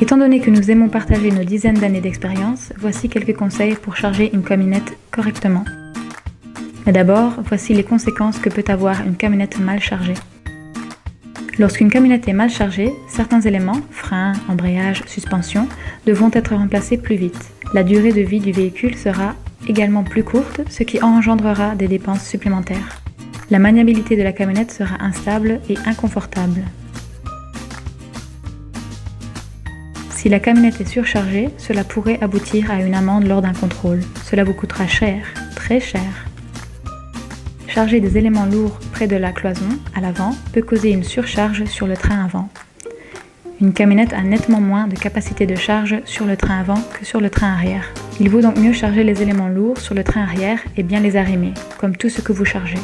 Étant donné que nous aimons partager nos dizaines d'années d'expérience, voici quelques conseils pour charger une camionnette correctement. Mais d'abord, voici les conséquences que peut avoir une camionnette mal chargée. Lorsqu'une camionnette est mal chargée, certains éléments, freins, embrayage, suspension, devront être remplacés plus vite. La durée de vie du véhicule sera également plus courte, ce qui engendrera des dépenses supplémentaires. La maniabilité de la camionnette sera instable et inconfortable. Si la camionnette est surchargée, cela pourrait aboutir à une amende lors d'un contrôle. Cela vous coûtera cher, très cher. Charger des éléments lourds près de la cloison, à l'avant, peut causer une surcharge sur le train avant. Une camionnette a nettement moins de capacité de charge sur le train avant que sur le train arrière. Il vaut donc mieux charger les éléments lourds sur le train arrière et bien les arrimer, comme tout ce que vous chargez.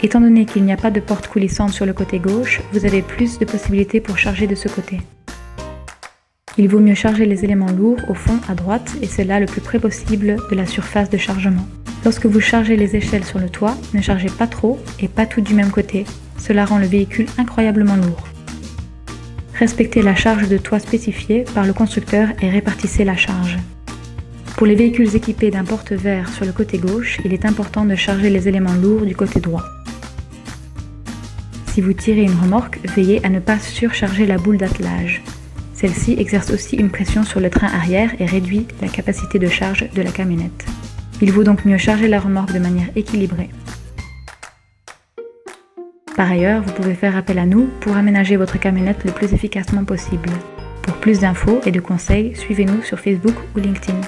Étant donné qu'il n'y a pas de porte coulissante sur le côté gauche, vous avez plus de possibilités pour charger de ce côté. Il vaut mieux charger les éléments lourds au fond à droite et c'est là le plus près possible de la surface de chargement. Lorsque vous chargez les échelles sur le toit, ne chargez pas trop et pas tout du même côté. Cela rend le véhicule incroyablement lourd. Respectez la charge de toit spécifiée par le constructeur et répartissez la charge. Pour les véhicules équipés d'un porte-verre sur le côté gauche, il est important de charger les éléments lourds du côté droit. Si vous tirez une remorque, veillez à ne pas surcharger la boule d'attelage. Celle-ci exerce aussi une pression sur le train arrière et réduit la capacité de charge de la camionnette. Il vaut donc mieux charger la remorque de manière équilibrée. Par ailleurs, vous pouvez faire appel à nous pour aménager votre camionnette le plus efficacement possible. Pour plus d'infos et de conseils, suivez-nous sur Facebook ou LinkedIn.